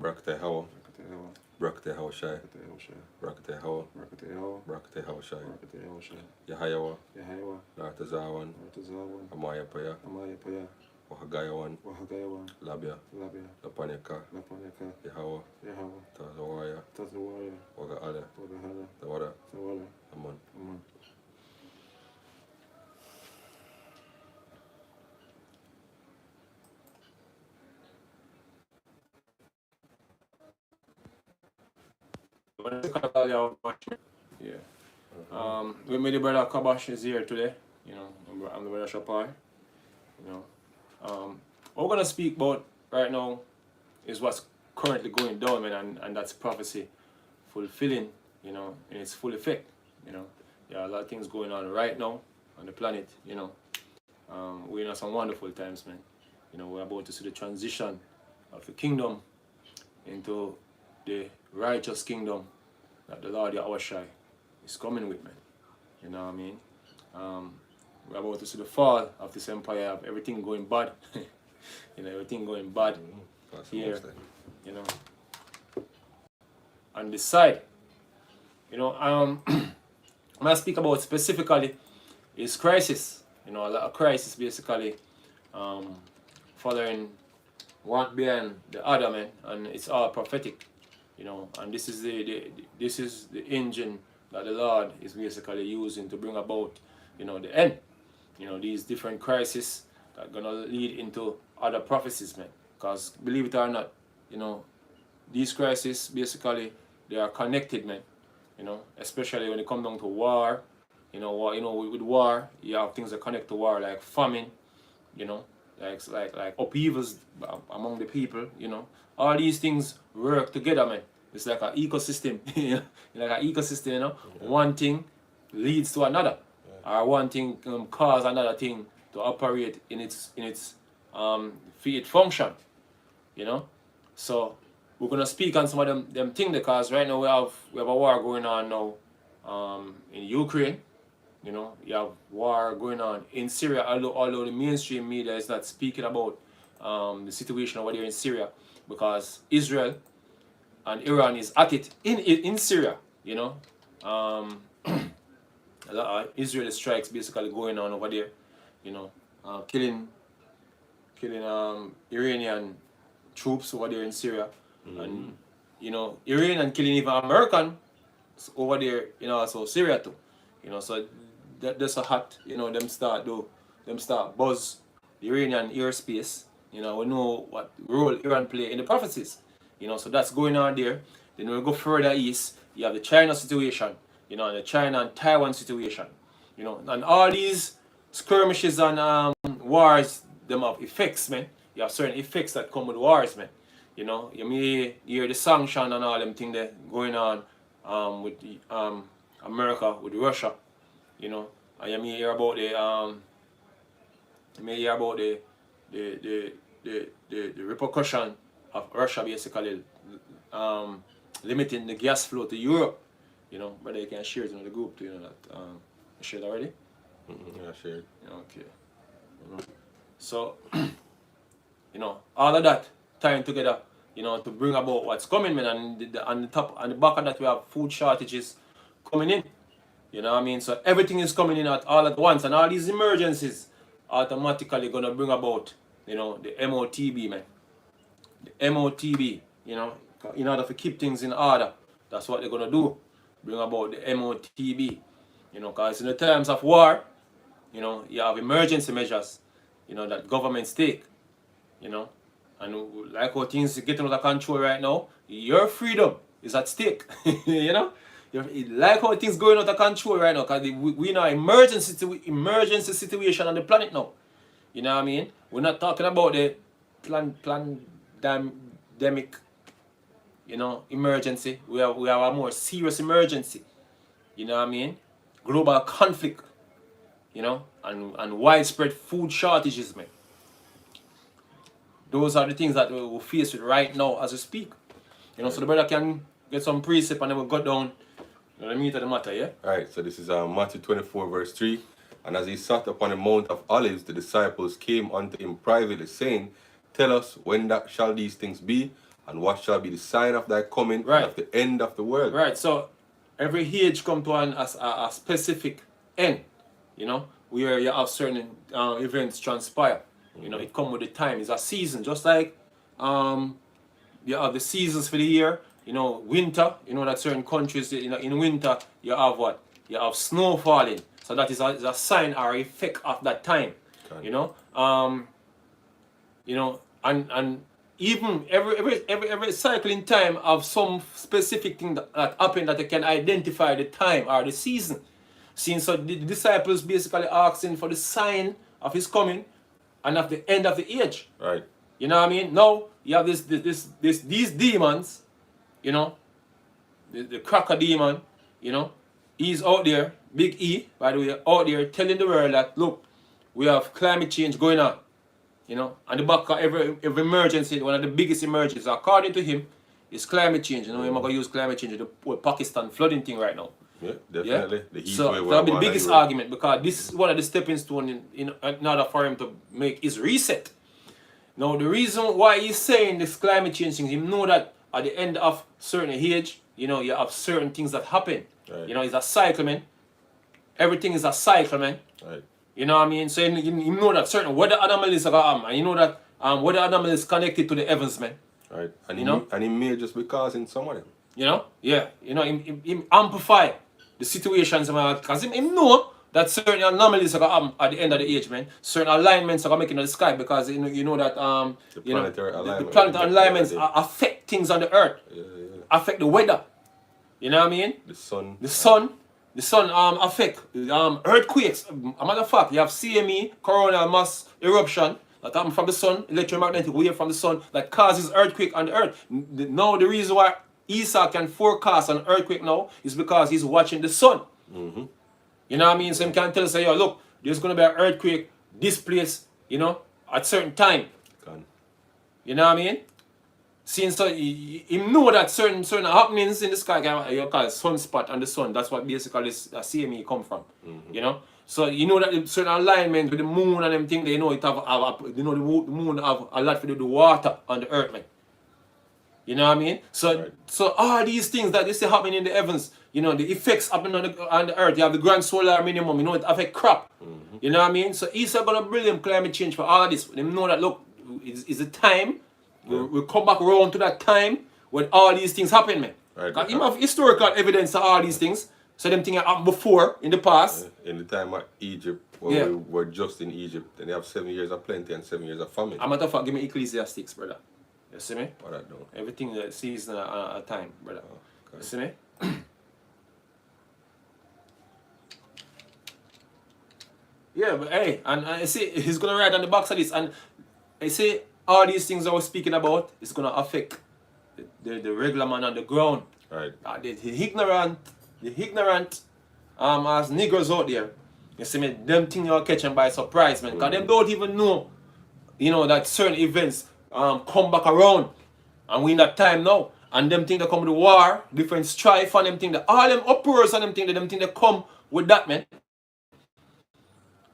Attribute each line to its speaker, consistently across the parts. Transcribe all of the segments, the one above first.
Speaker 1: Brakte Hawa. Brakte Hawa Shai. Brakte Hawa. Brakte Hawa Shai. Yahayawa. Lartazawan. Amaya Paya. Wahagayawan. Labia. Lapanyaka. Yahawa. Tazawaya. Waga Ale. Tawara. Aman.
Speaker 2: Yeah. With me, the brother Kabash is here today. You know, I'm the brother Shapar. You know, what we're gonna speak about right now is what's currently going down, man, and that's prophecy fulfilling. You know, in its full effect. You know, there are a lot of things going on right now on the planet. You know, we're in some wonderful times, man. You know, we're about to see the transition of the kingdom into the righteous kingdom that the Lord Yahushua is coming with, man. You know what I mean? We're about to see the fall of this empire, of everything going bad. You know, everything going bad here. You know, on this side. You know, when I speak about specifically is crisis. You know, a lot of crisis basically following one behind the other, man, and it's all prophetic. You know, and this is the engine that the Lord is basically using to bring about, you know, the end. You know, these different crises that are gonna lead into other prophecies, man. Because believe it or not, you know, these crises basically they are connected, man. You know, especially when it comes down to war. You know, with war, you have things that connect to war, like famine. You know, like upheavals among the people. You know, all these things work together, man. It's like an ecosystem. Like an ecosystem, you know. Yeah. One thing leads to another, or one thing cause another thing to operate in its function. You know, so we're gonna speak on some of them things because right now we have a war going on now in Ukraine. You know, you have war going on in Syria, although the mainstream media is not speaking about the situation over there in Syria, because Israel and Iran is at it in Syria. You know, a lot of Israeli strikes basically going on over there. You know, killing Iranian troops over there in Syria, and you know, Iran killing even American over there, you know, also Syria too. You know, so that's a hot, you know, them start buzz the Iranian airspace. You know, we know what role Iran play in the prophecies. You know, so that's going on there. Then we go further east, you have the China situation, you know, the China and Taiwan situation. You know, and all these skirmishes and wars, them have effects, man. You have certain effects that come with wars, man. You know, you may hear the sanction and all them things that going on with America, with Russia. You know, and you may hear about the repercussion of Russia basically limiting the gas flow to Europe. You know, but they can share it in the group too, you know that you shared already?
Speaker 1: Yeah, shared.
Speaker 2: Okay. You know. So you know, all of that tying together, you know, to bring about what's coming, man, and the back of that we have food shortages coming in. You know what I mean? So everything is coming in all at once, and all these emergencies automatically gonna bring about, you know, the MOTB, man. The MOTB, you know, in order to keep things in order. That's what they're gonna do. Bring about the MOTB. You know, because in the times of war, you know, you have emergency measures, you know, that governments take. You know, and like how things are getting out of control right now, your freedom is at stake. You know, like how things going out of control right now, because we in an emergency situation on the planet now. You know what I mean? We're not talking about the pandemic, you know, emergency. We have a more serious emergency. You know what I mean? Global conflict, you know, and widespread food shortages, man. Those are the things that we will face with right now as we speak. You know, so the brother can get some precept and then we'll go down, you know, the meat of the matter, yeah?
Speaker 1: Alright, so this is Matthew 24 verse 3. And as he sat upon the Mount of Olives, the disciples came unto him privately, saying, Tell us, when that shall these things be? And what shall be the sign of thy coming
Speaker 2: Right.
Speaker 1: and of the end of the world?
Speaker 2: Right. So every age come to a specific end, you know, where you have certain events transpire. You know, it come with the time. It's a season, just like you have the seasons for the year. You know, winter. You know that certain countries, you know, in winter you have what? You have snow falling. So that is a sign or effect of that time.
Speaker 1: Okay.
Speaker 2: You know, and even every cycling time have some specific thing that happen that they can identify the time or the season. Since so the disciples basically asking for the sign of his coming and of the end of the age.
Speaker 1: Right.
Speaker 2: You know what I mean? Now you have these demons, you know, the cracker demon, you know, he's out there, Big E, by the way, out there telling the world that look, we have climate change going on. You know, and the back of every emergency, one of the biggest emergencies, according to him, is climate change. You know, we're going to use climate change with Pakistan flooding thing right now.
Speaker 1: Yeah, definitely.
Speaker 2: Yeah?
Speaker 1: The heat
Speaker 2: So
Speaker 1: wave
Speaker 2: that'll be the
Speaker 1: one
Speaker 2: biggest
Speaker 1: anyway.
Speaker 2: argument because this is one of the stepping stones in order for him to make his reset. Now, the reason why he's saying this climate change thing, you know that at the end of certain age, you know, you have certain things that happen.
Speaker 1: Right.
Speaker 2: You know, it's a cycle, man. Everything is a cycle, man.
Speaker 1: Right.
Speaker 2: You know what I mean? So you know that certain weather anomalies are going to and you know that weather anomalies connected to the heavens, man.
Speaker 1: Right. And
Speaker 2: You know?
Speaker 1: he may just be causing some of them.
Speaker 2: You know? Yeah. You know, him amplify the situations, because him know that certain anomalies are going to happen at the end of the age, man. Certain alignments are going to make in the sky because you know that
Speaker 1: The
Speaker 2: you know
Speaker 1: planetary
Speaker 2: the
Speaker 1: alignment.
Speaker 2: planetary alignments
Speaker 1: Yeah.
Speaker 2: affect things on the earth,
Speaker 1: Yeah.
Speaker 2: affect the weather. You know what I mean?
Speaker 1: The sun.
Speaker 2: The sun affect earthquakes. A matter of fact, you have CME, coronal mass eruption, that happen from the sun, electromagnetic wave from the sun that causes earthquake on the earth. Now the reason why Esau can forecast an earthquake now is because he's watching the sun.
Speaker 1: Mm-hmm.
Speaker 2: You know what I mean? So he can tell us, yo, look, there's gonna be an earthquake this place, you know, at certain time.
Speaker 1: Gone.
Speaker 2: You know what I mean? Since so he know that certain happenings in the sky you call it sunspot and the sun. That's what basically this CME come from.
Speaker 1: Mm-hmm.
Speaker 2: You know? So you know that certain alignment with the moon and them thing, they know it have you know the moon have a lot to do with the water on the earth, man. You know what I mean? So
Speaker 1: Right.
Speaker 2: so all these things that they see happening in the heavens, you know, the effects happen on the earth. You have the grand solar minimum, you know, it affect crop.
Speaker 1: Mm-hmm.
Speaker 2: You know what I mean? So Esau gonna bring them climate change for all this. They know that look, it's a time. We'll come back around to that time when all these things happen, man.
Speaker 1: Right.
Speaker 2: Because you have historical evidence of all these things. So them things happened before in the past.
Speaker 1: In the time of Egypt, when
Speaker 2: Yeah.
Speaker 1: we were just in Egypt, then they have 7 years of plenty and 7 years of famine.
Speaker 2: A matter of fact, give me Ecclesiastics, brother. You see me?
Speaker 1: What I do.
Speaker 2: Everything that season a time, brother. You
Speaker 1: Okay.
Speaker 2: see me? Yeah, but hey, and I see he's gonna write on the box of this, and I say all these things I was speaking about is gonna affect the regular man on the ground.
Speaker 1: Right.
Speaker 2: The ignorant as niggers out there. You see me, them things you're catching by surprise, man. Because them don't even know, you know, that certain events come back around. And we in that time now. And them things that come with the war, different strife and them things that all them uproars and them things that come with that, man.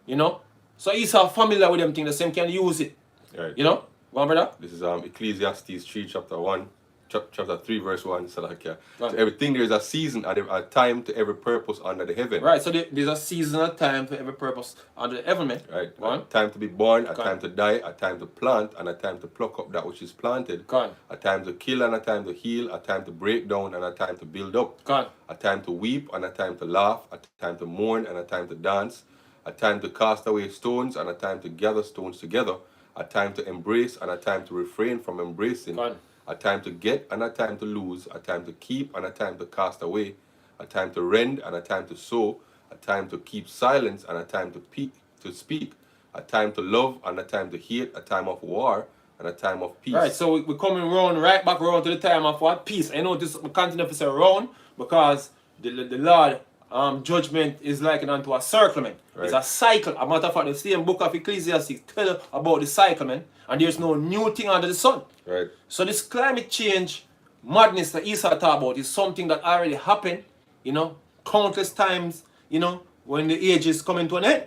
Speaker 2: You know? So he's familiar with them things, the same can use it.
Speaker 1: Right.
Speaker 2: You know? Go on, brother.
Speaker 1: This is Ecclesiastes 3, chapter 1, chapter 3, verse 1. So like, yeah.
Speaker 2: Right.
Speaker 1: So everything there is a season and a time to every purpose under the heaven.
Speaker 2: Right, so there's a seasonal time for every purpose under the heaven, man.
Speaker 1: Right.
Speaker 2: Go on.
Speaker 1: A time to be born, a
Speaker 2: Go on.
Speaker 1: time to die, a time to plant, and a time to pluck up that which is planted.
Speaker 2: Go on.
Speaker 1: A time to kill and a time to heal, a time to break down and a time to build up.
Speaker 2: Go on.
Speaker 1: A time to weep and a time to laugh, a time to mourn and a time to dance, a time to cast away stones and a time to gather stones together, a time to embrace and a time to refrain from embracing,
Speaker 2: Go on.
Speaker 1: a time to get and a time to lose, a time to keep and a time to cast away, a time to rend and a time to sow, a time to keep silence and a time to speak, a time to love and a time to hate, a time of war and a time of peace.
Speaker 2: Right, so we're coming round, right back around to the time of what? Peace. I know this we continue to say round because the Lord judgment is likened unto a circle, man.
Speaker 1: Right.
Speaker 2: It's a cycle. A matter of fact, the same book of Ecclesiastes tell you about the cycle, man. And there's no new thing under the sun.
Speaker 1: Right.
Speaker 2: So this climate change madness that Esau talk about is something that already happened, you know, countless times, you know, when the age is coming to an end.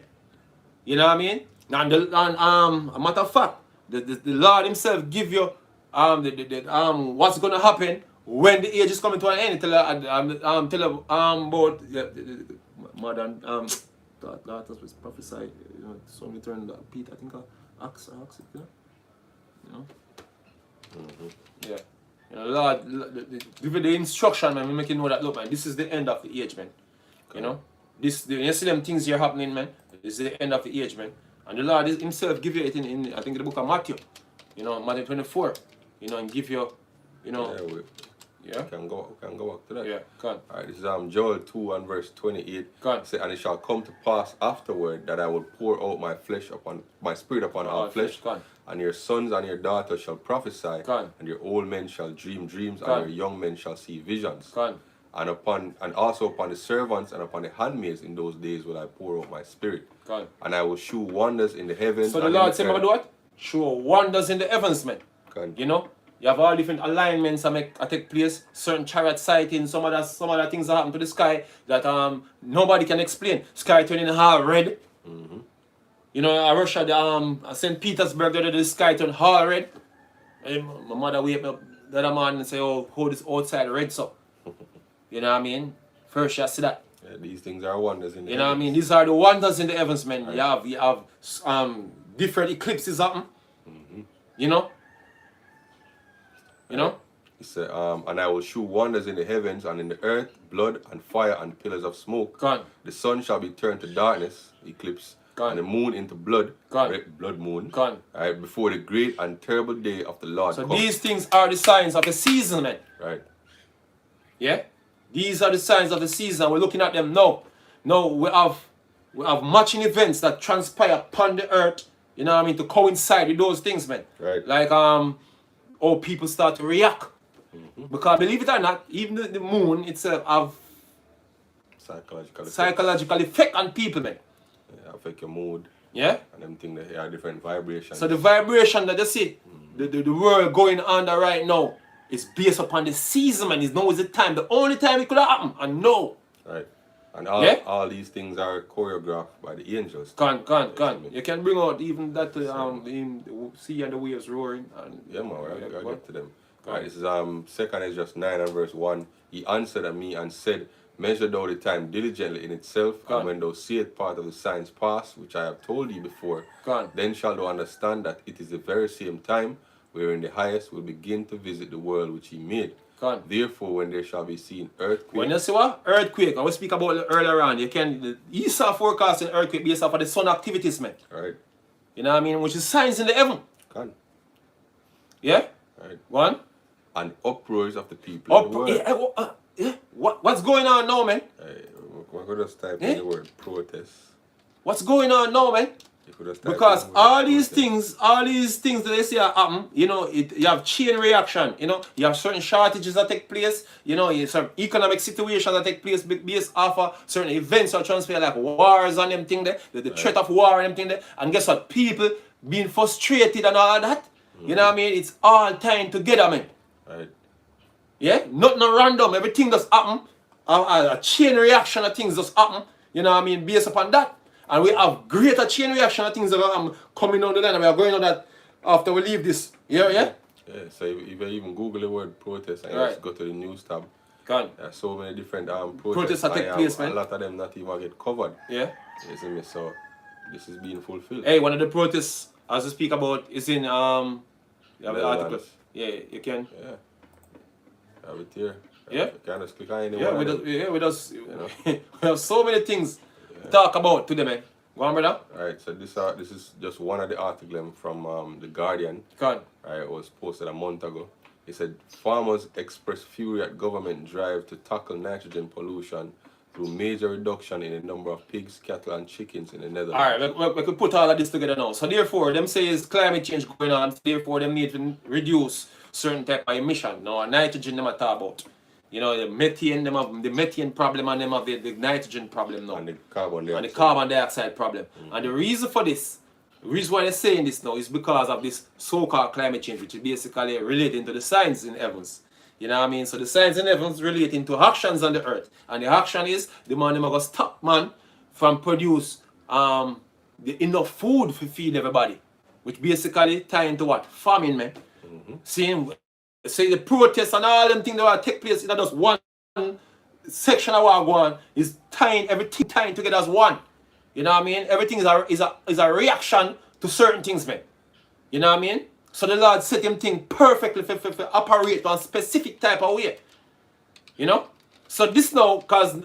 Speaker 2: You know what I mean? And a matter of fact, the Lord himself give you what's gonna happen when the age is coming to an end. Tell her about modern that was prophesied. You know, so we turn Peter, I think Acts, you know. Yeah. You know, Lord, give the instruction, man. We make you know that, look, man, this is the end of the age, man. You know, you see them things here happening, man. This is the end of the age, man. And the Lord himself give you it in I think, in the book of Matthew. You know, Matthew 24. You know, and give you, you know.
Speaker 1: Yeah, we can go back to that.
Speaker 2: Yeah, come on.
Speaker 1: Alright, this is Joel 2 and verse 28.
Speaker 2: Come on.
Speaker 1: Say, and it shall come to pass afterward that I will pour out my spirit upon all flesh.
Speaker 2: Come on.
Speaker 1: And your sons and your daughters shall prophesy,
Speaker 2: Come on.
Speaker 1: and your old men shall dream dreams,
Speaker 2: Come on.
Speaker 1: and your young men shall see visions.
Speaker 2: Come on.
Speaker 1: And also upon the servants and upon the handmaids in those days will I pour out my spirit.
Speaker 2: Come on.
Speaker 1: And I will shew wonders in the heavens.
Speaker 2: So the Lord said, do what? Show wonders in the heavens, man.
Speaker 1: Come on.
Speaker 2: You know? You have all different alignments that take place, certain chariot sighting, some other things that happen to the sky that nobody can explain. Sky turning all red.
Speaker 1: Mm-hmm.
Speaker 2: You know, Russia, St. Petersburg, the sky turned all red. And my mother wake me up the other morning and say, oh, hold this outside red so. You know what I mean? First you see that.
Speaker 1: Yeah, these things are wonders in the
Speaker 2: You know what I
Speaker 1: heavens.
Speaker 2: mean? These are the wonders in the heavens, man.
Speaker 1: Right.
Speaker 2: You have different eclipses happen.
Speaker 1: Mm-hmm.
Speaker 2: You know? You know?
Speaker 1: He said, and I will shew wonders in the heavens and in the earth, blood and fire and pillars of smoke.
Speaker 2: Go on.
Speaker 1: The sun shall be turned to darkness, eclipse,
Speaker 2: Go on.
Speaker 1: and the moon into blood,
Speaker 2: Go on.
Speaker 1: red blood moon,
Speaker 2: Go on.
Speaker 1: right, before the great and terrible day of the Lord
Speaker 2: So
Speaker 1: comes.
Speaker 2: these things are the signs of the season, man.
Speaker 1: Right.
Speaker 2: Yeah? These are the signs of the season. We're looking at them now. Now we have matching events that transpire upon the earth, you know what I mean, to coincide with those things, man.
Speaker 1: Right.
Speaker 2: Like how people start to react. Because believe it or not, even the moon itself have psychological effect on people, man.
Speaker 1: Yeah, affect your mood.
Speaker 2: Yeah?
Speaker 1: And them things that have different vibrations.
Speaker 2: So the vibration that you see, the world going under right now, is based upon the season, man. It's now is the time. The only time it could have happened. And no.
Speaker 1: Right. And all these things are choreographed by the angels.
Speaker 2: Can. You can bring out even that the sea and the waves roaring. And
Speaker 1: Yeah, man, I'll get to them.
Speaker 2: Go
Speaker 1: Right,
Speaker 2: on.
Speaker 1: this is 2nd Esdras 9 and verse 1. He answered at me and said, measure thou the time diligently in itself,
Speaker 2: Go on.
Speaker 1: and when thou seest part of the signs pass, which I have told thee before,
Speaker 2: Go on.
Speaker 1: then shalt thou understand that it is the very same time wherein the highest will begin to visit the world which he made.
Speaker 2: Go on.
Speaker 1: Therefore, when there shall be seen earthquake,
Speaker 2: When you see what? Earthquake. I will speak about it earlier on. The ESA forecasting earthquake based off of the sun activities, man.
Speaker 1: right,
Speaker 2: You know what I mean? Which is signs in the heaven.
Speaker 1: can,
Speaker 2: Yeah?
Speaker 1: right,
Speaker 2: One.
Speaker 1: and uproars of the people in the world.
Speaker 2: What's going on now, man?
Speaker 1: We're going to just type
Speaker 2: Eh?
Speaker 1: in the word protest.
Speaker 2: What's going on now, man?
Speaker 1: You could just type
Speaker 2: Because
Speaker 1: in the word
Speaker 2: all these
Speaker 1: protest.
Speaker 2: things that they see happen, you know, you have chain reaction, you know, you have certain shortages that take place, you know, you have some economic situations that take place based off of certain events or transfer like wars and them thing there, the threat of war and them thing there, and guess what? People being frustrated and all that, you know what I mean? It's all tying together, man.
Speaker 1: Right,
Speaker 2: Yeah, nothing random. Everything just happen. A chain reaction of things just happen. You know what I mean? Based upon that. And we have greater chain reaction of things that are coming down the line. And we are going on that after we leave this. Yeah?
Speaker 1: yeah, so if you even Google the word protest and you
Speaker 2: Right.
Speaker 1: just go to the news tab,
Speaker 2: Go on.
Speaker 1: there are so many different
Speaker 2: Protests that take place, man.
Speaker 1: A lot of them not even get covered.
Speaker 2: Yeah.
Speaker 1: You see me? So this is being fulfilled.
Speaker 2: Hey, one of the protests, as we speak about, is in, you have the
Speaker 1: Netherlands.
Speaker 2: article. Yeah, you can.
Speaker 1: Yeah. Have it here.
Speaker 2: Yeah.
Speaker 1: You can just click on any
Speaker 2: Yeah,
Speaker 1: one of them.
Speaker 2: we have so many things to talk about today, man. Go on, brother.
Speaker 1: Alright, so this is just one of the articles from The Guardian.
Speaker 2: Go on.
Speaker 1: Right, it was posted a month ago. It said farmers express fury at government drive to tackle nitrogen pollution through major reduction in the number of pigs, cattle, and chickens in the Netherlands.
Speaker 2: Alright, we could put all of this together now. So therefore, them say is climate change going on, therefore them need to reduce certain type of emission. Now nitrogen them I talk about. You know, the methane, them have the methane problem and them have the nitrogen problem now.
Speaker 1: And the carbon dioxide.
Speaker 2: And the carbon dioxide problem. And the reason for this, the reason why they're saying this now is because of this so-called climate change, which is basically relating to the signs in heavens. You know what I mean? So the signs in heavens relating to actions on the earth. And the action is the man them going to stop man from produce the enough food to feed everybody. Which basically tie into what? Famine, man. Seeing, say the protests and all them things that will take place in just one section of what go on is tying everything tying together as one. You know what I mean? Everything is a reaction to certain things, man. You know what I mean? So the Lord set him thing perfectly for operate on specific type of way. You know? So this now, cause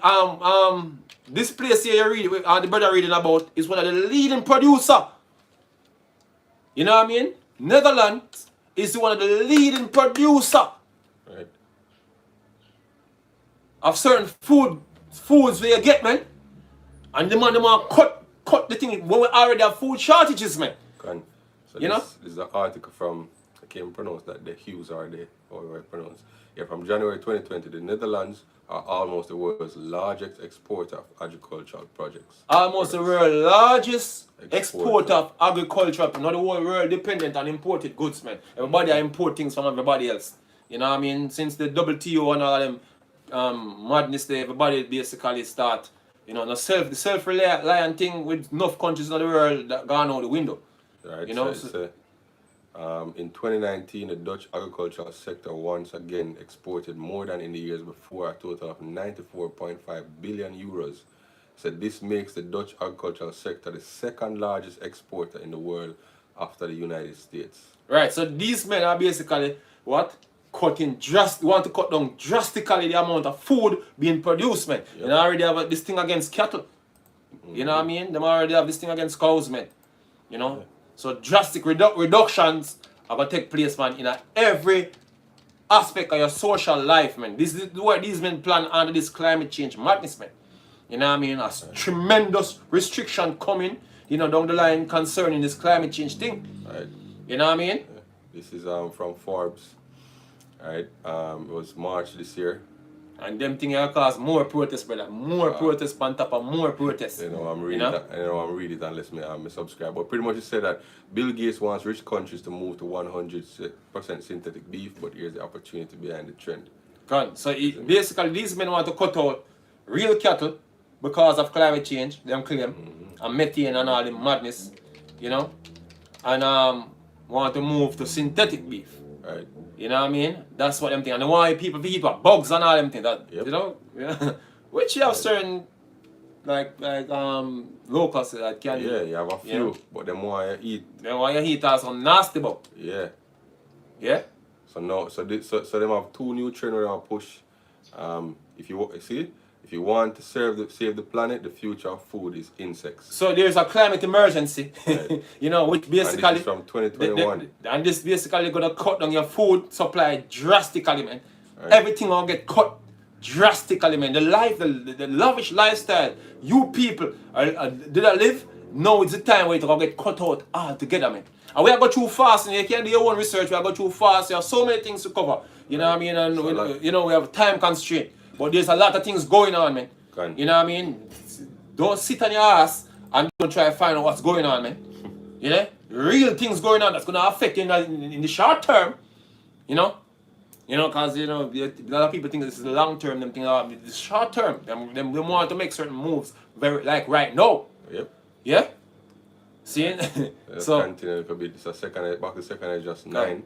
Speaker 2: this place here you read, the brother reading about is one of the leading producer. You know what I mean? Netherlands is one of the leading producer
Speaker 1: Right.
Speaker 2: of certain foods where you get, man. And the man cut the thing when we already have food shortages, man.
Speaker 1: Can. So
Speaker 2: You know?
Speaker 1: this is an article from, I can't pronounce that, the Hughes are they, or I pronounce. Yeah, from January 2020, the Netherlands are almost the world's largest exporter of agricultural projects.
Speaker 2: Almost the world's largest
Speaker 1: Exporter.
Speaker 2: exporter of agriculture. Not the whole world dependent on imported goods, man. Everybody import things from everybody else. You know what I mean? Since the WTO and all of them madness there, everybody basically start, you know, the self-reliant thing with enough countries in the world that gone out the window.
Speaker 1: Right.
Speaker 2: You know,
Speaker 1: so it's, in 2019, the Dutch agricultural sector once again exported more than in the years before, a total of 94.5 billion euros. So this makes the Dutch agricultural sector the second largest exporter in the world after the United States.
Speaker 2: Right, so these men are basically what? Want to cut down drastically the amount of food being produced, man.
Speaker 1: Yep.
Speaker 2: You know, already have this thing against cattle. You know what I mean? They already have this thing against cows, man. You know?
Speaker 1: Yeah.
Speaker 2: So drastic reductions are going to take place, man, in every aspect of your social life, man. This is what these men plan under this climate change madness, man. You know what I mean? A tremendous restriction coming, you know, down the line concerning this climate change thing.
Speaker 1: Right.
Speaker 2: You know what I mean?
Speaker 1: Yeah. This is from Forbes. Right. It was March this year.
Speaker 2: And them things will cause more protests, brother. More protests on top of more protests.
Speaker 1: You know, I'm reading
Speaker 2: know?
Speaker 1: that. You know, I'm reading it unless me subscribe. But pretty much it said that Bill Gates wants rich countries to move to 100% synthetic beef, but here's the opportunity behind the trend.
Speaker 2: Gone. So basically, these men want to cut out real cattle because of climate change, them claim, and methane and all the madness, you know, and want to move to synthetic beef.
Speaker 1: Right.
Speaker 2: You know what I mean? That's what them think. And they want people to eat what bugs and all them things. That
Speaker 1: Yep.
Speaker 2: you know, yeah. Which you have certain like locals that can.
Speaker 1: Yeah, you have a few,
Speaker 2: Yeah.
Speaker 1: but them want you eat.
Speaker 2: They want you eat as some nasty bug.
Speaker 1: Yeah.
Speaker 2: Yeah.
Speaker 1: So no, so them have two new trends where they push. If you want to save the planet, the future of food is insects.
Speaker 2: So there's a climate emergency,
Speaker 1: Right.
Speaker 2: you know, which
Speaker 1: And
Speaker 2: basically
Speaker 1: this is from 2021.
Speaker 2: and this basically gonna cut down your food supply drastically, man.
Speaker 1: Right.
Speaker 2: Everything will get cut drastically, man. The lavish lifestyle you people did I live? Now it's the time where it's gonna get cut out altogether, man. And we are go too fast, and you can't do your own research. We are go too fast. You have so many things to cover. You know what I mean? And
Speaker 1: So like-
Speaker 2: you know we have time constraint. But there's a lot of things going on, man.
Speaker 1: Can.
Speaker 2: You know what I mean? Don't sit on your ass and don't try to find out what's going on, man. You know? Real things going on that's going to affect you in the short term. You know? You know, because, you know, a lot of people think this is the long term. Them think the short term. Them want to make certain moves very like right now.
Speaker 1: Yep.
Speaker 2: Yeah? See?
Speaker 1: Let's
Speaker 2: So,
Speaker 1: continue a bit. It's back to second is just 9.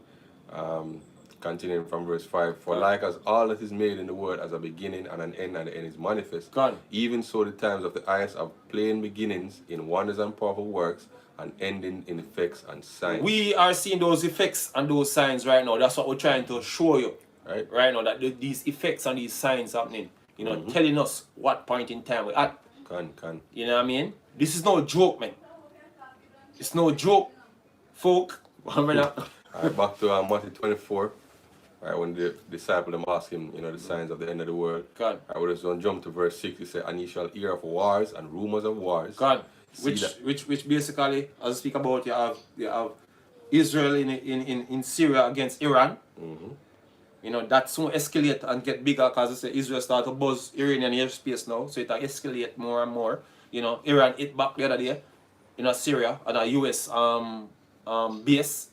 Speaker 1: Continuing from verse 5. For like as all that is made in the world as a beginning and an end, and the end is manifest.
Speaker 2: Gone.
Speaker 1: Even so the times of the highest have plain beginnings in wonders and powerful works, and ending in effects and signs.
Speaker 2: we are seeing those effects and those signs right now. That's what we're trying to show you.
Speaker 1: Right?
Speaker 2: Now, that these effects and these signs happening. You know, telling us what point in time we're at.
Speaker 1: Can.
Speaker 2: You know what I mean? This is no joke, man. It's no joke, folk.
Speaker 1: Alright, back to Matthew 24. Right, when the disciple them ask him, you know, the signs of the end of the world.
Speaker 2: God.
Speaker 1: Right, we're just going to jump to verse 6. He said, and ye shall hear of wars and rumors of wars.
Speaker 2: God,
Speaker 1: See
Speaker 2: which
Speaker 1: that-
Speaker 2: basically, as I speak about, you have Israel in Syria against Iran. You know, that soon escalate and get bigger because I say Israel start to buzz Iranian airspace now, so it escalate more and more. You know, Iran hit back the other day, you know, Syria and a US base.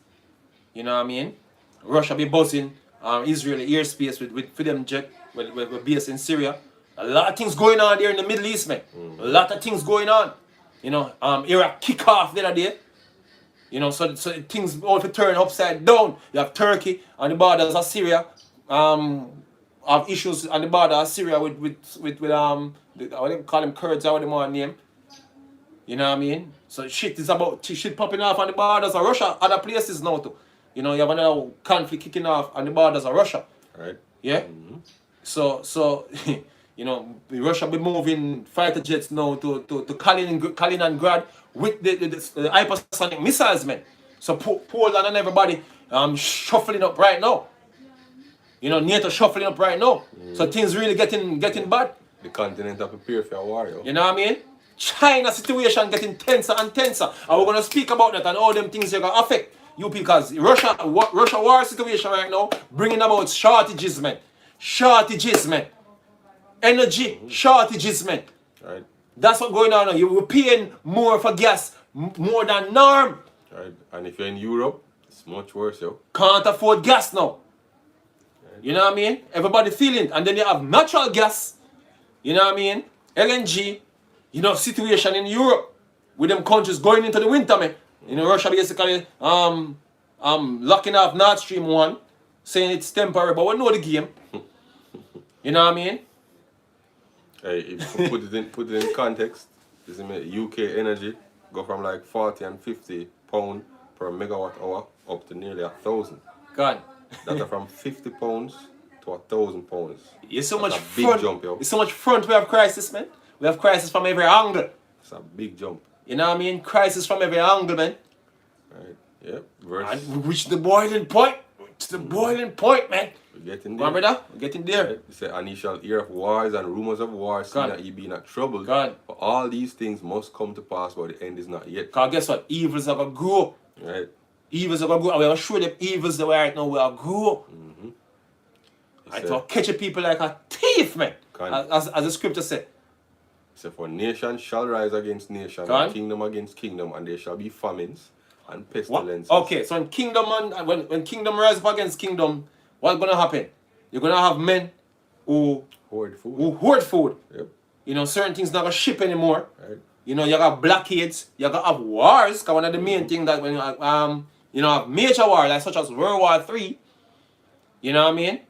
Speaker 2: You know what I mean? Russia be buzzing Israeli airspace with them jet with base in Syria. A lot of things going on there in the Middle East, man. A lot of things going on. You know, Iraq kick off the other day. You know, so things all to turn upside down. You have Turkey on the borders of Syria. Have issues on the border of Syria with what they call them Kurds or what they want name. You know what I mean? So shit is about shit popping off on the borders of Russia, other places now too. You know, you have another conflict kicking off on the borders of Russia.
Speaker 1: Right.
Speaker 2: Yeah? So you know, Russia be moving fighter jets now to Kaliningrad with the hypersonic missiles, man. So Poland and everybody shuffling up right now. You know, NATO shuffling up right now. So things really getting bad.
Speaker 1: The continent are prepared for a war, yo.
Speaker 2: You know what I mean? China situation getting tenser and tenser. And we're gonna speak about that and all them things are gonna affect you because Russia war situation right now bringing about shortages, man. Shortages, man. Energy shortages, man.
Speaker 1: Right.
Speaker 2: That's what's going on now. You're paying more for gas, more than norm.
Speaker 1: Right. And if you're in Europe, it's much worse, yo.
Speaker 2: Can't afford gas now. You know what I mean? Everybody feeling it. And then you have natural gas. You know what I mean? LNG. You know, situation in Europe with them countries going into the winter, man. You know, Russia basically locking off Nord Stream 1, saying it's temporary, but we know the game. You know what I mean?
Speaker 1: Hey, if you put it in context, this is UK energy go from like 40 and 50 pound per megawatt hour up to nearly 1,000.
Speaker 2: God.
Speaker 1: That's from 50 pounds to 1,000 pounds.
Speaker 2: It's so
Speaker 1: That's
Speaker 2: much
Speaker 1: a big
Speaker 2: front.
Speaker 1: jump, yo.
Speaker 2: It's so much front we have crisis, man. We have crisis from every angle.
Speaker 1: It's a big jump.
Speaker 2: You know what I mean? Crisis from every angle, man.
Speaker 1: Right. Yep. Verse.
Speaker 2: And we reach the boiling point. It's the boiling point, man.
Speaker 1: We're getting
Speaker 2: Come on,
Speaker 1: there.
Speaker 2: brother. We're getting there.
Speaker 1: Right. He said, and he shall hear of wars and rumors of wars, seeing
Speaker 2: God.
Speaker 1: that ye be not troubled.
Speaker 2: God.
Speaker 1: For all these things must come to pass, but the end is not yet.
Speaker 2: Because guess what? Evils are going to grow.
Speaker 1: Right.
Speaker 2: Evils are going to grow. And we're going to show them evils that we are right now will grow.
Speaker 1: He
Speaker 2: And
Speaker 1: said,
Speaker 2: to catch people like a thief, man.
Speaker 1: God.
Speaker 2: As the scripture said.
Speaker 1: he said, for nation shall rise against nation,
Speaker 2: God.
Speaker 1: and kingdom against kingdom, and there shall be famines and
Speaker 2: What?
Speaker 1: pestilences.
Speaker 2: Okay, so when kingdom rise up against kingdom, what's going to happen? You're going to have men who
Speaker 1: Hoard food.
Speaker 2: hoard food.
Speaker 1: Yep.
Speaker 2: You know, certain things not going to ship anymore.
Speaker 1: Right.
Speaker 2: You know, you got blockades, you got have wars, because one of the main things that when you know, have major war, like such as World War III, you know what I mean?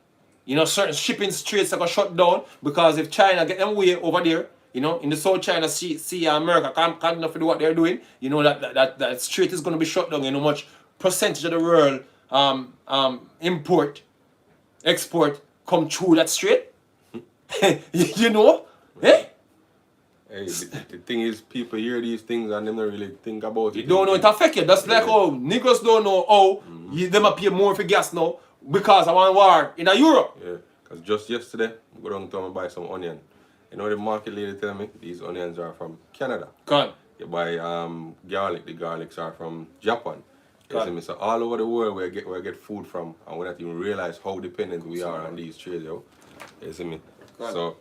Speaker 2: You know, certain shipping straits are gonna shut down because if China get them way over there, you know, in the South China Sea America can't enough to do what they're doing, you know that strait is gonna be shut down, you know much percentage of the world import, export come through that strait. You know? Eh?
Speaker 1: Hey, the thing is, people hear these things and them don't really think about it.
Speaker 2: You don't know it affect you. That's like how Negroes don't know how them appear more for gas now because of one war in Europe.
Speaker 1: Yeah, because just yesterday, I go down to town and buy some onion. You know the market lady tell me these onions are from Canada.
Speaker 2: God.
Speaker 1: You buy garlic, the garlics are from Japan. You
Speaker 2: God.
Speaker 1: see me? So all over the world where I get food from, and we don't even realize how dependent we are on these trades, yo. You see me?
Speaker 2: God.
Speaker 1: So,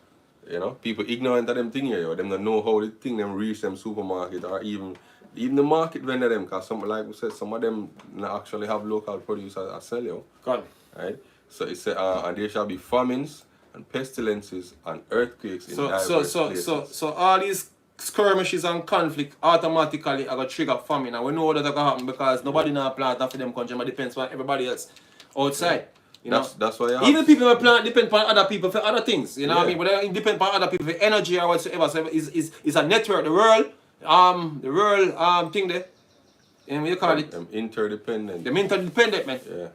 Speaker 1: you know, people ignorant of them thing here, yo. Them don't know how the thing them reach them supermarket or even the market vendor them, because some, like we said, some of them not actually have local produce as sell, yo.
Speaker 2: God.
Speaker 1: Right? So it said, and there shall be famines and pestilences and earthquakes in diverse places.
Speaker 2: So all these skirmishes and conflict automatically are going to trigger famine. And we know that can happen because nobody now plant for them country, but depends on everybody else outside. You know?
Speaker 1: That's why you have
Speaker 2: Even people who plant depend upon other people for other things. You know what I
Speaker 1: Yeah.
Speaker 2: mean? But they depend upon other people for energy or whatsoever. So it's a network. The world thing there. And what you call it?
Speaker 1: interdependent.
Speaker 2: Them interdependent, man.
Speaker 1: Yeah.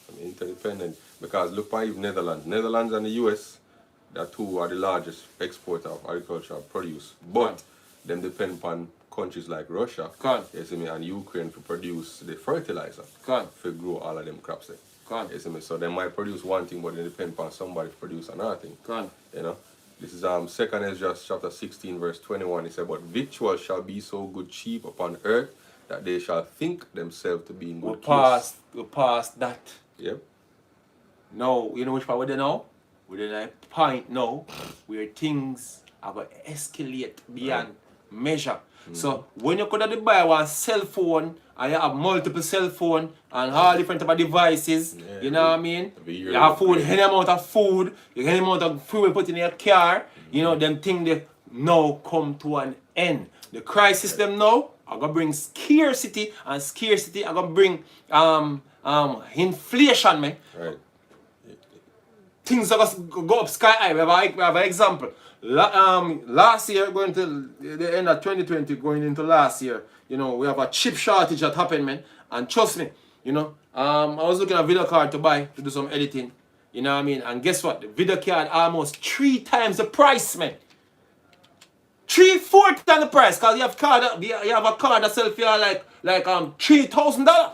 Speaker 1: I'm interdependent. Because look at even Netherlands. Netherlands and the US, the two are the largest exporter of agricultural produce. But them depend upon countries like Russia,
Speaker 2: God.
Speaker 1: you see me, and Ukraine to produce the fertilizer
Speaker 2: God.
Speaker 1: to grow all of them crops there.
Speaker 2: God.
Speaker 1: You see me? So they might produce one thing, but they depend upon somebody to produce another thing.
Speaker 2: God.
Speaker 1: You know, this is 2 Ezra chapter 16 verse 21. It said, but victuals shall be so good cheap upon earth that they shall think themselves to be in good case.
Speaker 2: We passed that.
Speaker 1: Yep.
Speaker 2: No, you know which part we're there now? We're at a point now where things are going to escalate beyond measure. So when you could have buy one cell phone and you have multiple cell phone and all different type of devices,
Speaker 1: Yeah,
Speaker 2: you know what I mean?
Speaker 1: every year
Speaker 2: You have food,
Speaker 1: upgrade.
Speaker 2: any amount of food, any amount of fuel put in your car, you know, them things they now come to an end. The crisis them now I'm gonna bring scarcity, and scarcity I'm gonna bring inflation, man.
Speaker 1: Right.
Speaker 2: Things are gonna go up sky high. We have an example. Last year, going to the end of 2020, going into last year, you know, we have a chip shortage that happened, man. And trust me, you know, I was looking at video card to buy to do some editing. You know what I mean? And guess what? The video card almost 3 times the price, man. 3-4 times the price, cause you have a card that sells for like $3,000.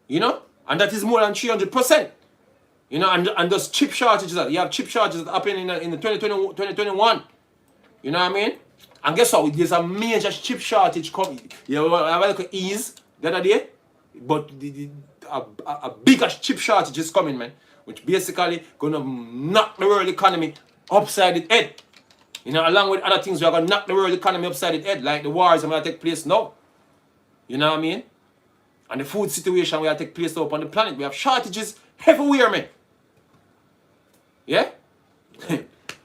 Speaker 2: You know, and that is more than 300%. You know, and those chip shortages you have chip shortages that happen in the 2021. You know what I mean? And guess what? There's a major chip shortage coming. You know, I have a little ease the other day, but a bigger chip shortage is coming, man. Which basically gonna knock the world economy upside its head. You know, along with other things, we are gonna knock the world economy upside its head, like the wars that are gonna take place now. You know what I mean? And the food situation will take place up on the planet. We have shortages everywhere, man. Yeah?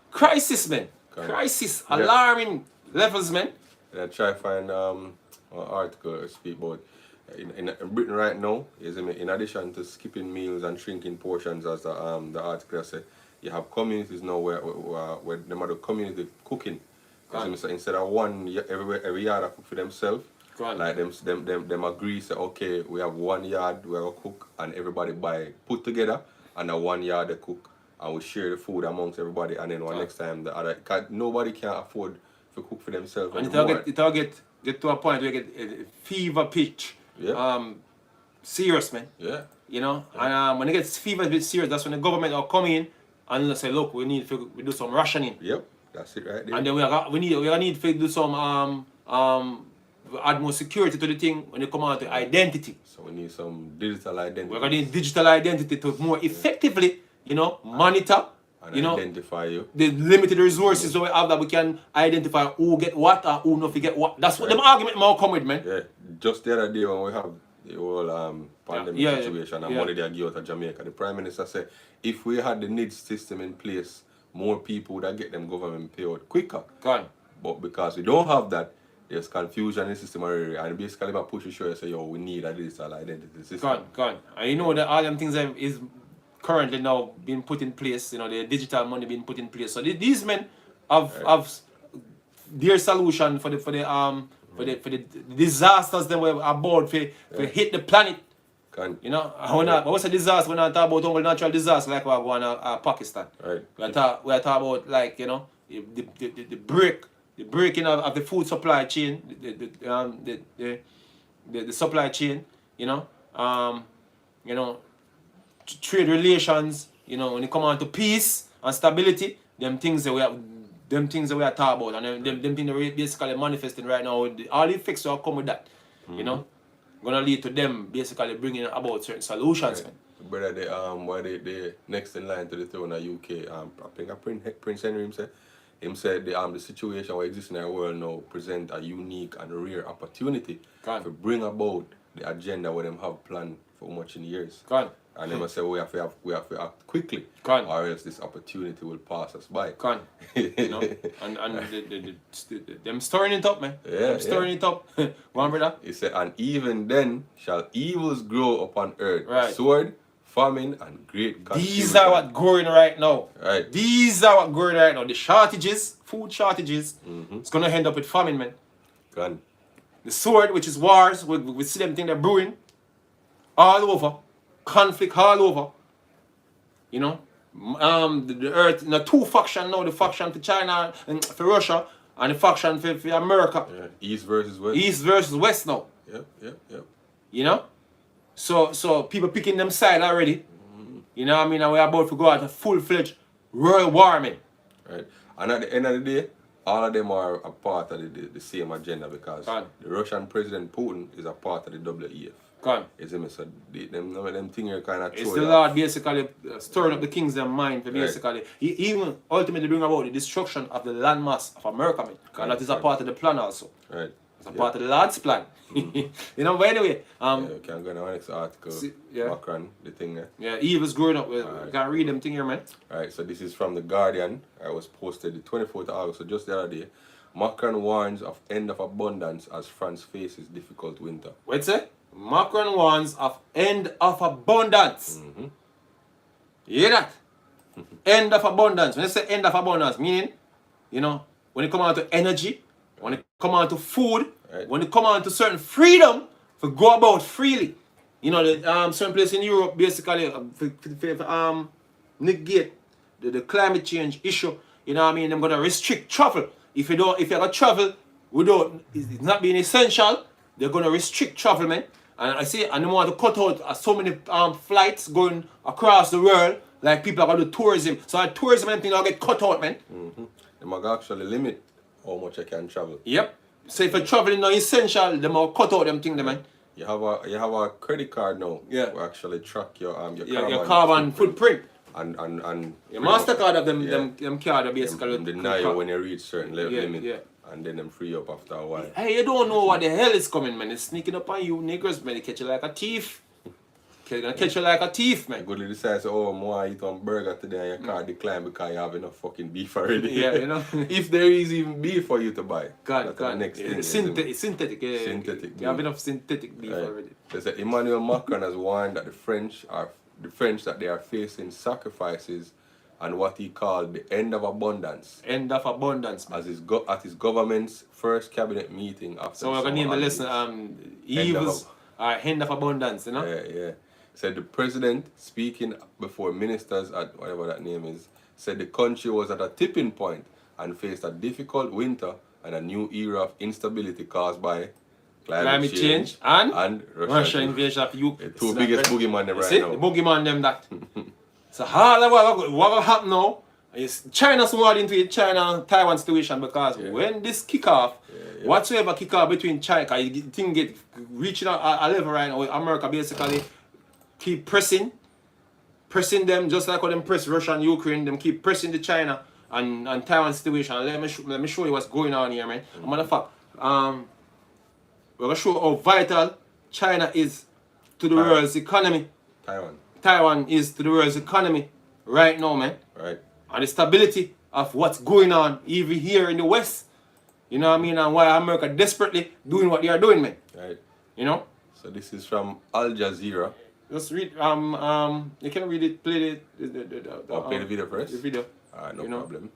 Speaker 2: Crisis, man. Crisis.
Speaker 1: Yeah.
Speaker 2: Alarming levels, man.
Speaker 1: And I try to find an article to speak about in Britain right now. Is in addition to skipping meals and shrinking portions, as the article said, you have communities now where them are the community cooking. So instead of every yard cook for themselves. Like them agree, say, okay, we have 1 yard where we cook and everybody put together, and a 1 yard they cook, and we share the food amongst everybody, and then next time the other, cause nobody can afford to cook for themselves
Speaker 2: and
Speaker 1: anymore.
Speaker 2: it'll get to a point where you get fever pitch.
Speaker 1: Yeah.
Speaker 2: Serious, man.
Speaker 1: Yeah.
Speaker 2: You know, and when it gets fever pitch serious, that's when the government will come in and say, look, we need to do some rationing.
Speaker 1: Yep. That's it right there.
Speaker 2: And then we need to do some add more security to the thing when it come out to identity.
Speaker 1: So we need some digital identity.
Speaker 2: We're gonna need digital identity to more effectively, you know, monitor,
Speaker 1: and
Speaker 2: you know,
Speaker 1: identify you.
Speaker 2: the limited resources that we have, that we can identify who get what or who not get what. That's what them argument more come with, man.
Speaker 1: Yeah. Just the other day when we have the whole pandemic situation and money they give out of Jamaica, the Prime Minister said if we had the NIDS system in place, more people would get them government payout quicker.
Speaker 2: Gone.
Speaker 1: But because we don't have that, there's confusion in the system already, and basically my push to show you say, yo, we need a digital identity system.
Speaker 2: Gone. And you know that all them things is currently now being put in place, you know, the digital money being put in place. So these men have their solution for the disasters that we're about to hit the planet. You know, what's a disaster when I talk about only natural disaster like we're going to Pakistan.
Speaker 1: Right.
Speaker 2: We're talking about, like, you know, the breaking of the food supply chain, the supply chain, you know, trade relations, you know, when it come on to peace and stability, them things that we are talking about, and them things that we're basically manifesting right now, all the effects that come with that, you know, gonna lead to them basically bringing about certain solutions.
Speaker 1: Right. Brother, the next in line to the throne of UK, I think Prince Henry said the situation that exists in our world now present a unique and rare opportunity to bring about the agenda where them have planned for much in years. And they must say we have to act quickly, or else this opportunity will pass us by.
Speaker 2: You know, and them stirring it up, man.
Speaker 1: Yeah,
Speaker 2: stirring it up. Go on, brother.
Speaker 1: He said, and even then shall evils grow upon earth,
Speaker 2: right.
Speaker 1: Sword, famine, and great confusion.
Speaker 2: These are what growing right now.
Speaker 1: Right.
Speaker 2: These are what growing right now. The shortages, food shortages, it's gonna end up with famine, man.
Speaker 1: Gone.
Speaker 2: The sword, which is wars, we see them thing they're brewing all over. Conflict all over. You know? The earth, the two factions now, the faction for China and for Russia, and the faction for America.
Speaker 1: Yeah. East versus West.
Speaker 2: East versus West now.
Speaker 1: Yep.
Speaker 2: You know? So people picking them side already. You know what I mean? And we're about to go out a full-fledged world war, man.
Speaker 1: Right. And at the end of the day, all of them are a part of the same agenda, because the Russian President Putin is a part of the WEF. Is him, so them thing here kind of.
Speaker 2: It's the Lord basically stirring up the king's mind for basically even ultimately bring about the destruction of the landmass of America, man. And that is a part of the plan also.
Speaker 1: Right.
Speaker 2: It's a part of the Lord's plan. You know, but anyway.
Speaker 1: We can go to the next article. Macron, the thing there.
Speaker 2: Yeah, Eve is growing up. We can read them thing here, man.
Speaker 1: Alright, so this is from The Guardian. It was posted the 24th of August, so just the other day. Macron warns of end of abundance as France faces difficult winter.
Speaker 2: Wait, say? Macron warns of end of abundance. You hear that? End of abundance. When you say end of abundance, meaning, when it come on to energy, when it come on to food,
Speaker 1: Right.
Speaker 2: when it come on to certain freedom to go about freely. The certain place in Europe basically negate the climate change issue. You know what I mean? They're gonna restrict travel. If you gotta travel without it's not being essential, they're gonna restrict travel, man. And I see, and they want to cut out so many flights going across the world, like people are gonna do tourism. So tourism and thing will get cut out, man.
Speaker 1: They might actually limit how much I can travel.
Speaker 2: Yep. So if you're traveling not essential, they might cut out them things, man.
Speaker 1: You have a credit card now.
Speaker 2: Yeah.
Speaker 1: To actually track your
Speaker 2: Your carbon footprint.
Speaker 1: And
Speaker 2: Your MasterCard of them card are basically
Speaker 1: them deny you when you reach certain limit.
Speaker 2: Yeah.
Speaker 1: And then them free up after a while.
Speaker 2: Hey, you don't know what the hell is coming, man. It's sneaking up on you, niggers, man. They catch you like a thief. They're gonna catch you like a thief, man.
Speaker 1: Goodly decides, oh, more eat one burger today and your card decline because you have enough fucking beef already.
Speaker 2: Yeah,
Speaker 1: If there is even beef for you to buy.
Speaker 2: God.
Speaker 1: That's the next thing.
Speaker 2: It's synthetic, yeah.
Speaker 1: Synthetic
Speaker 2: You have
Speaker 1: beef.
Speaker 2: enough synthetic beef
Speaker 1: Right.
Speaker 2: already.
Speaker 1: They say Emmanuel Macron has warned that the French that they are facing sacrifices and what he called the end of abundance
Speaker 2: End of abundance, man.
Speaker 1: as at his government's first cabinet meeting after.
Speaker 2: So we're gonna name the lesson evils or end of abundance, you know?
Speaker 1: Yeah. Said the president, speaking before ministers at whatever that name is, said the country was at a tipping point and faced a difficult winter and a new era of instability caused by
Speaker 2: Climate change and Russia
Speaker 1: invasion.
Speaker 2: invasion of Ukraine.
Speaker 1: The two biggest boogeyman them right now.
Speaker 2: The boogeyman them that. So all what will happen now is China's more into it, China and Taiwan situation, because when this kick off, whatsoever kick off between China, cause the thing get reaching a level right now where America basically keep pressing them just like how them press Russia and Ukraine, them keep pressing the China and Taiwan situation. Let me show you what's going on here, man. Matter of fact, we're gonna show how vital China is to the world's economy. Taiwan is to the world's economy right now, man.
Speaker 1: Right.
Speaker 2: And the stability of what's going on even here in the West. You know what I mean? And why America desperately doing what they are doing, man.
Speaker 1: Right.
Speaker 2: You know?
Speaker 1: So this is from Al Jazeera.
Speaker 2: Just read you can read it, play it
Speaker 1: Play the video first?
Speaker 2: The video.
Speaker 1: No problem.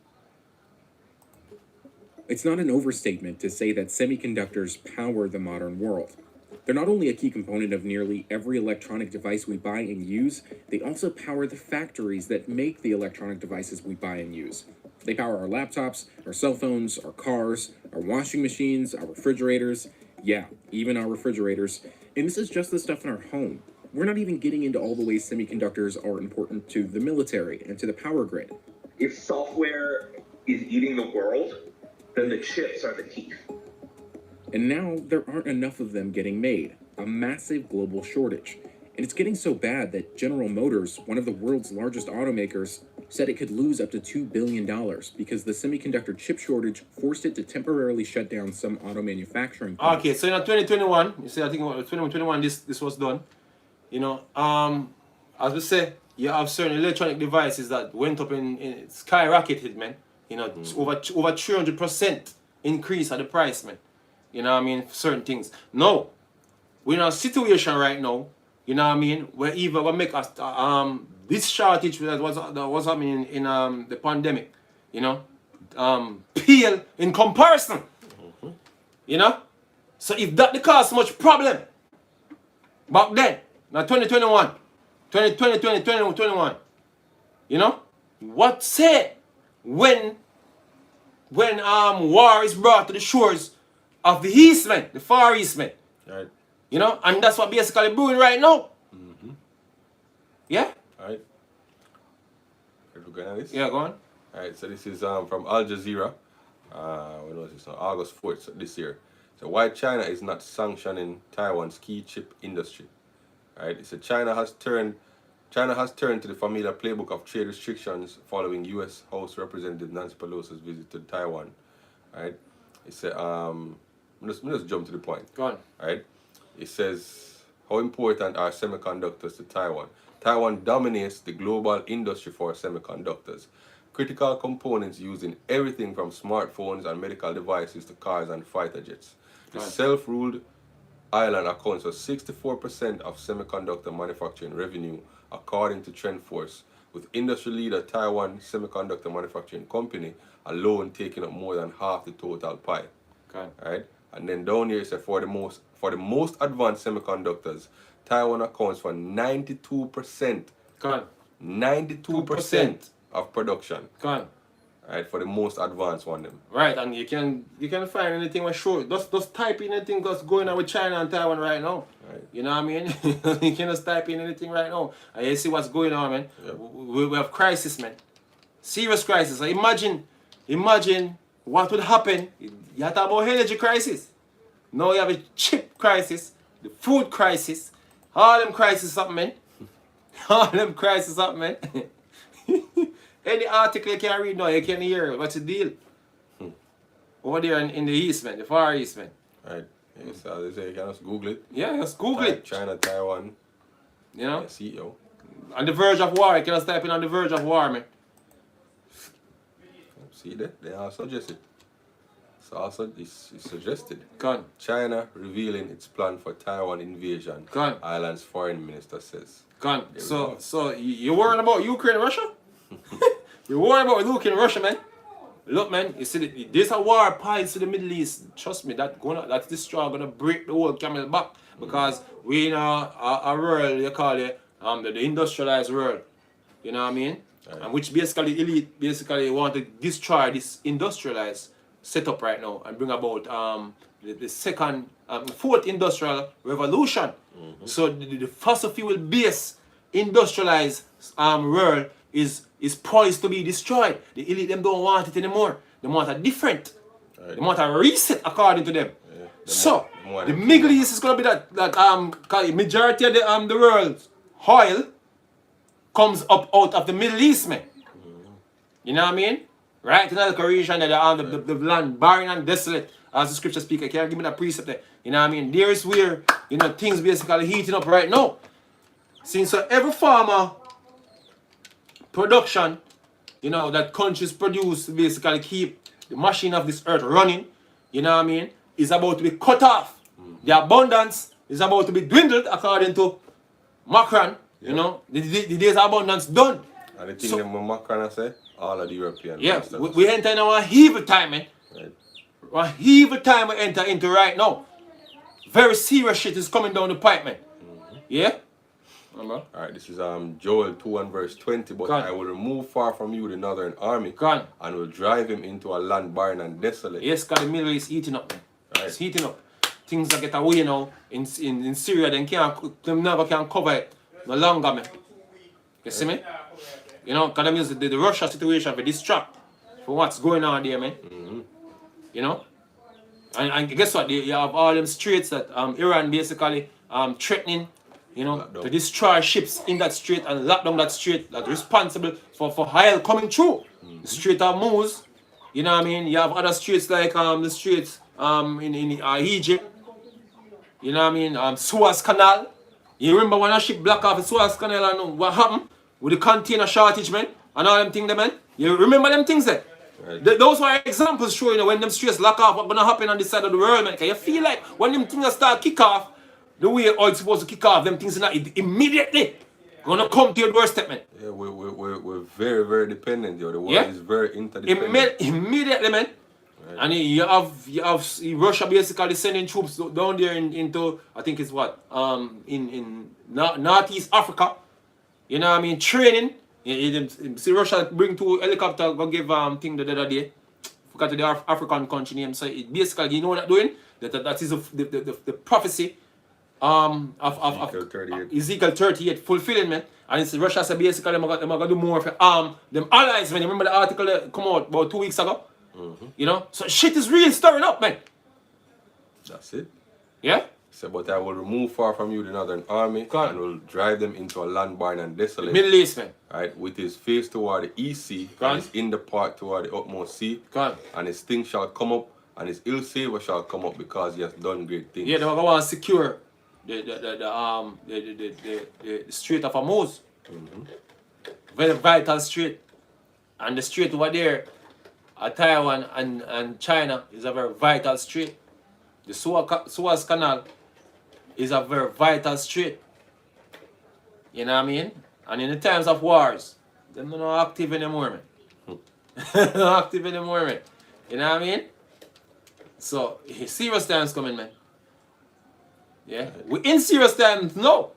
Speaker 3: It's not an overstatement to say that semiconductors power the modern world. They're not only a key component of nearly every electronic device we buy and use, they also power the factories that make the electronic devices we buy and use. They power our laptops, our cell phones, our cars, our washing machines, our refrigerators, yeah, even our refrigerators. And this is just the stuff in our home. We're not even getting into all the ways semiconductors are important to the military and to the power grid.
Speaker 4: If software is eating the world, then the chips are the teeth.
Speaker 3: And now there aren't enough of them getting made, a massive global shortage. And it's getting so bad that General Motors, one of the world's largest automakers, said it could lose up to $2 billion because the semiconductor chip shortage forced it to temporarily shut down some auto manufacturing plants.
Speaker 2: Okay, so in 2021, you see, I think 2021 this was done. You know, as we say, you have certain electronic devices that went up in skyrocketed, man. You know, over 300% increase at the price, man. You know what I mean? Certain things. No, we're in a situation right now. You know what I mean? Where even we make us this shortage that was happening in the pandemic. You know, pale in comparison. You know, so if that cause much problem back then, now 2021, 2021. You know, what say when war is brought to the shores of the East, man, the Far East, man.
Speaker 1: Right.
Speaker 2: You know, and that's what basically brewing right now. Yeah?
Speaker 1: Alright. We're going at this?
Speaker 2: Yeah, go on.
Speaker 1: Alright, so this is from Al Jazeera. When was this? August 4th this year. So why China is not sanctioning Taiwan's key chip industry. Alright, it said China has turned to the familiar playbook of trade restrictions following US House Representative Nancy Pelosi's visit to Taiwan. Alright. It said let's jump to the point.
Speaker 2: Go on.
Speaker 1: Right? It says, how important are semiconductors to Taiwan? Taiwan dominates the global industry for semiconductors. critical components used in everything from smartphones and medical devices to cars and fighter jets. The
Speaker 2: Right.
Speaker 1: self-ruled island accounts for 64% of semiconductor manufacturing revenue, according to TrendForce, with industry leader Taiwan Semiconductor Manufacturing Company alone taking up more than half the total pie.
Speaker 2: Okay.
Speaker 1: Right? And then down here it says for the most advanced semiconductors, Taiwan accounts for 92%.
Speaker 2: Con.
Speaker 1: 92% of production.
Speaker 2: Con.
Speaker 1: Right, for the most advanced one them.
Speaker 2: Right, and you can find anything with sure. Just type in anything that's going on with China and Taiwan right now.
Speaker 1: Right.
Speaker 2: You know what I mean? You can just type in anything right now. And you see what's going on, man.
Speaker 1: Yep.
Speaker 2: We have crisis, man. Serious crisis. Imagine what would happen. You have to talk about energy crisis. Now you have a chip crisis, the food crisis, all them crises up, man. All them crises up, man. Any article you can read now, you can hear what's the deal. Over there in the east, man, the far east, man.
Speaker 1: Right. Yeah, so they say you can just Google it.
Speaker 2: Yeah, just Google it.
Speaker 1: China, Taiwan,
Speaker 2: You know?
Speaker 1: CEO.
Speaker 2: On the verge of war, you can just type in on the verge of war, man.
Speaker 1: See that? They are suggested. It's also it's suggested.
Speaker 2: Gone.
Speaker 1: China revealing its plan for Taiwan invasion.
Speaker 2: Gone.
Speaker 1: Island's foreign minister says.
Speaker 2: Gone.
Speaker 1: There we
Speaker 2: So
Speaker 1: go.
Speaker 2: so you worrying about Ukraine and Russia? You worrying about Ukraine and Russia, man? Look, man, you see, there's a war piles to the Middle East. Trust me, that destroy gonna break the whole camel back because we in a world you call it the industrialized world. You know what I mean?
Speaker 1: Right.
Speaker 2: And which basically elite basically want to destroy this industrialized setup right now and bring about the second fourth industrial revolution. So the fossil fuel based industrialized world is poised to be destroyed. The elite them don't want it anymore. They want a different.
Speaker 1: Right.
Speaker 2: They want a reset according to them.
Speaker 1: Yeah.
Speaker 2: So
Speaker 1: more
Speaker 2: the
Speaker 1: than-
Speaker 2: Middle East is gonna be that majority of the world's oil comes up out of the Middle East, man. You know what I mean? Right in the region that the land barren and desolate, as the scripture speak. I can't give me that precept there. You know what I mean? There is where things basically heating up right now. Since every farmer production, that countries produce to basically keep the machine of this earth running, you know what I mean, is about to be cut off. The abundance is about to be dwindled according to Macron. You know, the days of abundance done.
Speaker 1: And the thing
Speaker 2: So-
Speaker 1: that Macron say, all of the European
Speaker 2: Yeah,
Speaker 1: masters.
Speaker 2: we enter in our evil time, man.
Speaker 1: Right.
Speaker 2: Our evil time we enter into right now. Very serious shit is coming down the pipe, man. Yeah? Remember?
Speaker 1: Alright, this is Joel 2 and verse 20. But
Speaker 2: Go on.
Speaker 1: I will remove far from you the northern army
Speaker 2: Go on.
Speaker 1: and will drive him into a land barren and desolate.
Speaker 2: Yes, because the Middle East heating up, man.
Speaker 1: Right.
Speaker 2: It's heating up. Things that get away now in Syria, them never can cover it no longer, man. You see me? Because them use the Russia situation for distract for what's going on there, man. You know? And guess what? You have all them straits that Iran basically threatening,
Speaker 1: Lock down.
Speaker 2: to destroy ships in that strait and lock down that strait that's responsible for oil coming through. The Strait of Hormuz, you know what I mean? You have other straits like the straits in Egypt, you know what I mean? Suez Canal. You remember when a ship blocked off the Suez Canal and what happened with the container shortage, man? And all them things there, man? You remember them things there?
Speaker 1: Right.
Speaker 2: Those were examples showing when them straits lock off, what's gonna happen on this side of the world, man. Can you feel like when them things start kick off, the way oil's supposed to kick off, them things are not immediately gonna come to your doorstep, man.
Speaker 1: Yeah, we're very, very dependent, yo. The world
Speaker 2: Yeah.
Speaker 1: is very interdependent.
Speaker 2: Immediately, man.
Speaker 1: Right.
Speaker 2: And you have Russia basically sending troops down there into I think it's what in Northeast Africa. You know what I mean? Training. See Russia bring two helicopter go give thing the other day. Forgot the African country name. So it basically you know what they're doing? That is the prophecy of
Speaker 1: Ezekiel 38.
Speaker 2: Ezekiel 38 fulfilling, man. And it's Russia said basically they're gonna do more for them allies, man. You remember the article that come out about 2 weeks ago? You know? So shit is really stirring up, man.
Speaker 1: That's it.
Speaker 2: Yeah?
Speaker 1: So, but I will remove far from you the northern army
Speaker 2: God.
Speaker 1: and will drive them into a land barren and desolate.
Speaker 2: Middle East, man.
Speaker 1: Right, with his face toward the east sea,
Speaker 2: God.
Speaker 1: and his inner part toward the utmost sea,
Speaker 2: God.
Speaker 1: and his thing shall come up, and his ill savor shall come up because he has done great things.
Speaker 2: Yeah, they were going to secure the Strait of Hormuz. Very vital strait. And the strait over there, Taiwan and China, is a very vital strait. The Suez Canal is a very vital strait. You know what I mean? And in the times of wars, they're not active anymore, man. Not active anymore, man. You know what I mean? So, serious times coming, man. Yeah? We're in serious times now.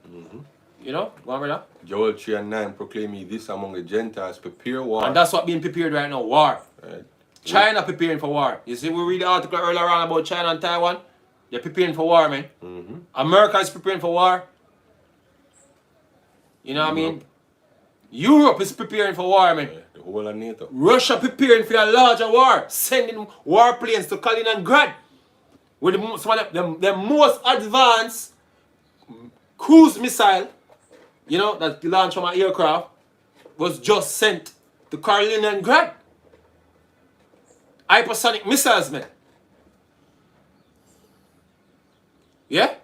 Speaker 2: You know? Go on, brother.
Speaker 1: Joel 3 and 9 proclaim ye this among the Gentiles, prepare war.
Speaker 2: And that's what being prepared right now, war.
Speaker 1: Right.
Speaker 2: China preparing for war. You see, we read the article earlier on about China and Taiwan. They're preparing for war, man. America is preparing for war. You know what I mean? Europe is preparing for war, man.
Speaker 1: Yeah, the whole of NATO.
Speaker 2: Russia preparing for a larger war, sending warplanes to Kaliningrad with some of the most advanced cruise missile, you know, that launched from an aircraft, was just sent to Kaliningrad. Hypersonic missiles, man. Yeah?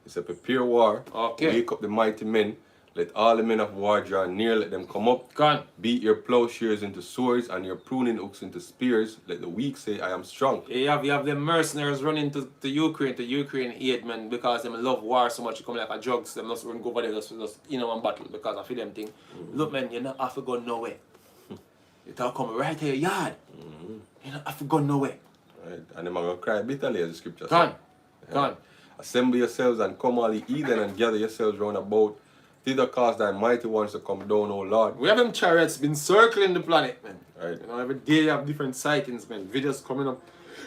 Speaker 1: It's a prepare war.
Speaker 2: Okay.
Speaker 1: Wake up the mighty men. Let all the men of war draw near. Let them come up.
Speaker 2: Gone.
Speaker 1: Beat your plowshares into swords and your pruning hooks into spears. Let the weak say, I am strong.
Speaker 2: You have the mercenaries running to Ukraine aid, man, because they love war so much. It come like a drugs. They must run go over there just you know, and battle because I feel them thing. Look, man, you not have to go nowhere. You talk come right to your yard. You not have to go nowhere.
Speaker 1: Right? And them are going to cry bitterly, as the scripture
Speaker 2: Gone.
Speaker 1: says.
Speaker 2: Gone.
Speaker 1: Assemble yourselves and come all ye heathen and gather yourselves round about. Thither cause thy mighty ones to come down, O Lord.
Speaker 2: We have them chariots been circling the planet, man.
Speaker 1: Right.
Speaker 2: You know, every day you have different sightings, man. Videos coming up